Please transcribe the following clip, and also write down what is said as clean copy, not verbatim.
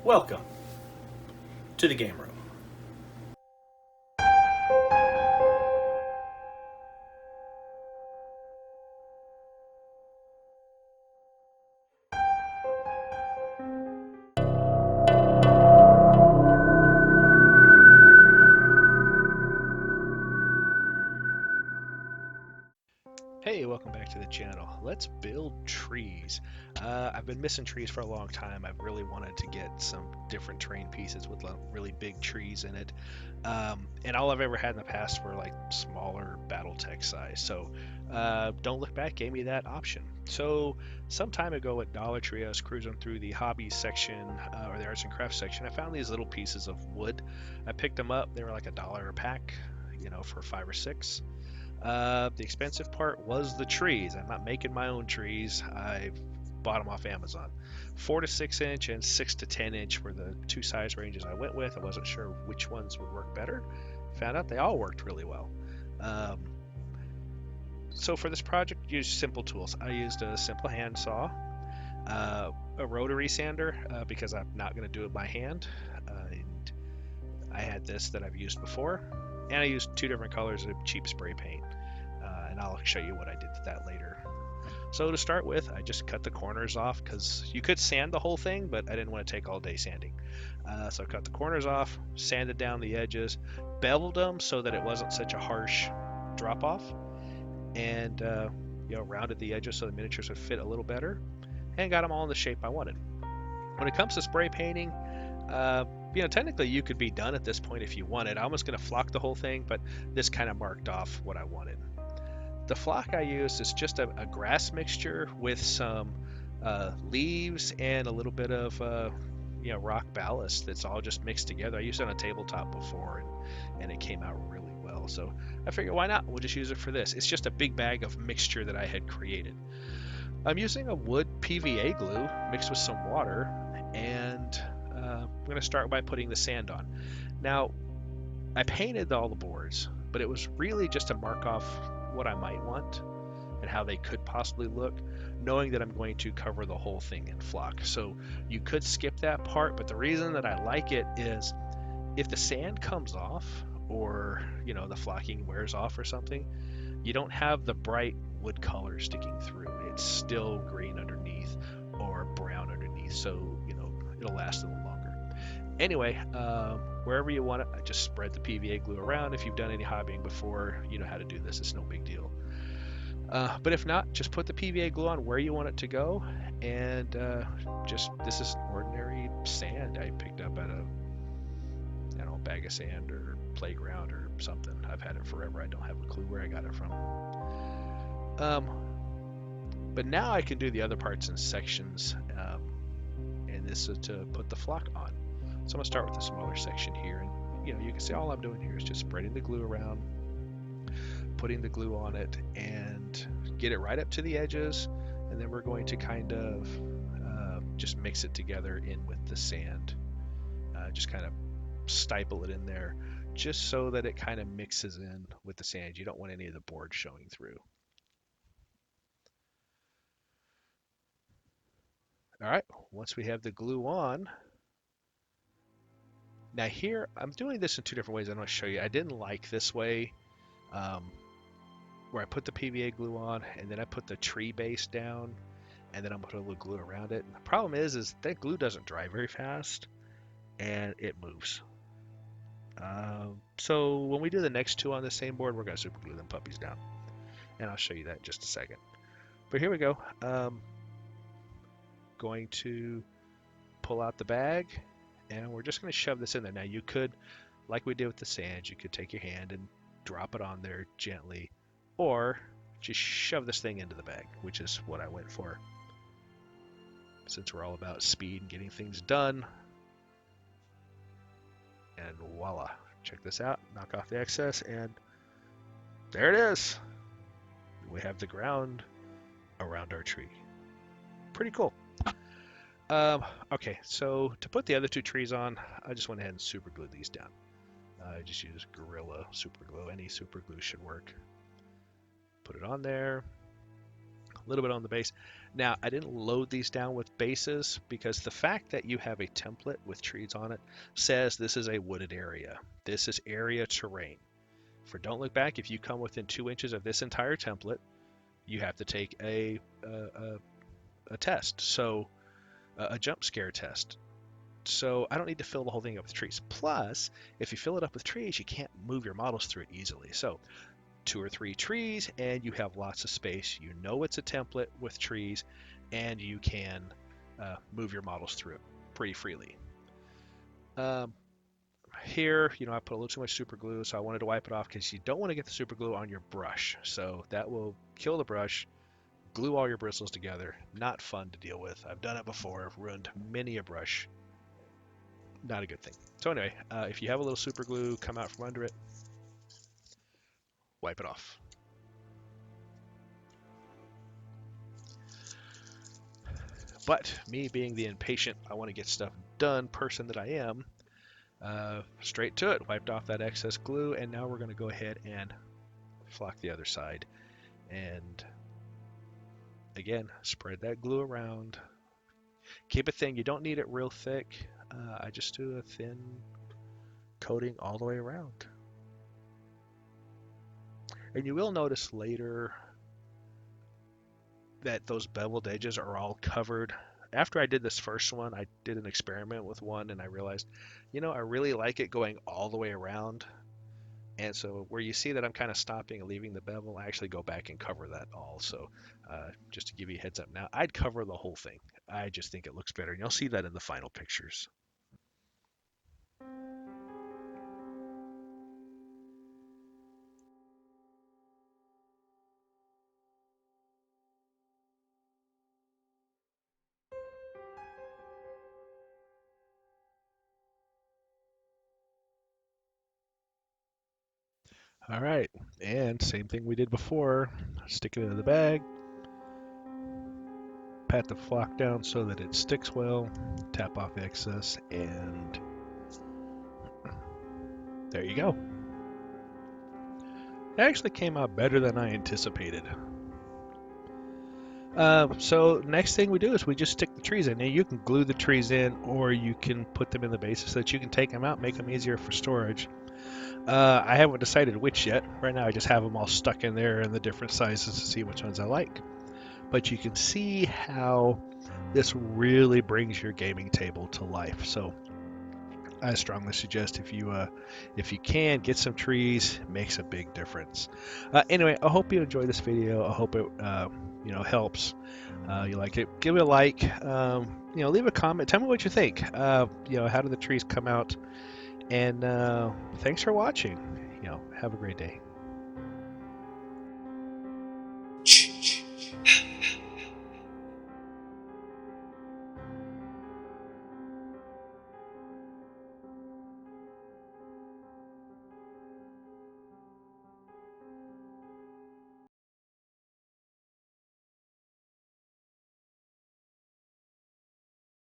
Welcome to the game room. Hey, welcome back to the channel. Let's build trees. I've been missing trees for a long time. I've really wanted to get some different terrain pieces with really big trees in it. And all I've ever had in the past were like smaller Battletech size. So Don't Look Back gave me that option. So some time ago at Dollar Tree, I was cruising through the hobby section or the arts and crafts section. I found these little pieces of wood. I picked them up. They were like $1 a pack, for 5 or 6. The expensive part was the trees. I'm not making my own trees. I bought them off Amazon. 4 to 6 inch and 6 to 10 inch were the two size ranges I went with. I wasn't sure which ones would work better. Found out they all worked really well. Um, so for this project, I used simple tools. I used a simple hand saw, a rotary sander because I'm not going to do it by hand. And I had this that I've used before, and I used 2 different colors of cheap spray paint. And I'll show you what I did with that later. So to start with, I just cut the corners off because you could sand the whole thing, but I didn't want to take all day sanding. So I cut the corners off, sanded down the edges, beveled them so that it wasn't such a harsh drop off, and rounded the edges so the miniatures would fit a little better, and got them all in the shape I wanted. When it comes to spray painting, technically you could be done at this point if you wanted. I was going to flock the whole thing, but this kind of marked off what I wanted. The flock I used is just a grass mixture with some leaves and a little bit of rock ballast that's all just mixed together. I used it on a tabletop before, and it came out really well. So I figured, why not? We'll just use it for this. It's just a big bag of mixture that I had created. I'm using a wood PVA glue mixed with some water, and I'm going to start by putting the sand on. Now, I painted all the boards, but it was really just to mark off what I might want and how they could possibly look, knowing that I'm going to cover the whole thing in flock. So you could skip that part, but the reason that I like it is if the sand comes off or the flocking wears off or something, you don't have the bright wood color sticking through. It's still green underneath or brown underneath, so it'll last a little longer. Anyway, wherever you want it, I just spread the PVA glue around. If you've done any hobbying before, you know how to do this. It's no big deal. But if not, just put the PVA glue on where you want it to go, and this is ordinary sand I picked up at a bag of sand or playground or something. I've had it forever. I don't have a clue where I got it from. But now I can do the other parts in sections, and this is to put the flock on. So I'm gonna start with the smaller section here, and you can see all I'm doing here is just spreading the glue around, putting the glue on it, and get it right up to the edges, and then we're going to kind of just mix it together in with the sand. Just kind of stipple it in there, just so that it kind of mixes in with the sand. You don't want any of the board showing through. All right, once we have the glue on, now here, I'm doing this in 2 different ways. I'm going to show you. I didn't like this way, where I put the PVA glue on, and then I put the tree base down, and then I'm going to put a little glue around it. And the problem is that glue doesn't dry very fast, and it moves. So when we do the next 2 on the same board, we're going to super glue them puppies down. And I'll show you that in just a second. But here we go. Going to pull out the bag, and we're just going to shove this in there. Now you could, like we did with the sand, you could take your hand and drop it on there gently, or just shove this thing into the bag, which is what I went for, since we're all about speed and getting things done. And voila, check this out. Knock off the excess, and there it is. We have the ground around our tree. Pretty cool. Okay, so to put the other 2 trees on, I just went ahead and super glued these down. I just used Gorilla super glue. Any super glue should work. Put it on there. little bit on the base. Now, I didn't load these down with bases because the fact that you have a template with trees on it says this is a wooded area. This is area terrain. For Don't Look Back, if you come within 2 inches of this entire template, you have to take a test, so a jump scare test. So I don't need to fill the whole thing up with trees. Plus, if you fill it up with trees, you can't move your models through it easily. So 2 or 3 trees, and you have lots of space. You know it's a template with trees, and you can move your models through it pretty freely. Here, I put a little too much super glue, so I wanted to wipe it off because you don't want to get the super glue on your brush. So that will kill the brush, glue all your bristles together. Not fun to deal with. I've done it before. I've ruined many a brush. Not a good thing. So anyway, if you have a little super glue come out from under it, wipe it off. But me being the impatient, I want to get stuff done person that I am, straight to it. Wiped off that excess glue, and now we're going to go ahead and flock the other side. And again, spread that glue around. Keep it thin. You don't need it real thick. I just do a thin coating all the way around. And you will notice later that those beveled edges are all covered. After I did this first one, I did an experiment with one, and I realized, I really like it going all the way around. And so where you see that I'm kind of stopping and leaving the bevel, I actually go back and cover that all. So just to give you a heads up now, I'd cover the whole thing. I just think it looks better, and you'll see that in the final pictures. All right, and same thing we did before. Stick it into the bag, pat the flock down so that it sticks well, tap off the excess, and there you go. It actually came out better than I anticipated. So next thing we do is we just stick the trees in. Now you can glue the trees in, or you can put them in the base so that you can take them out, make them easier for storage. I haven't decided which yet. Right now I just have them all stuck in there in the different sizes to see which ones I like. But you can see how this really brings your gaming table to life. So I strongly suggest if you can get some trees, it makes a big difference. Anyway, I hope you enjoyed this video. I hope it helps. You like it, give it a like. Leave a comment. Tell me what you think. How do the trees come out? And thanks for watching. Have a great day.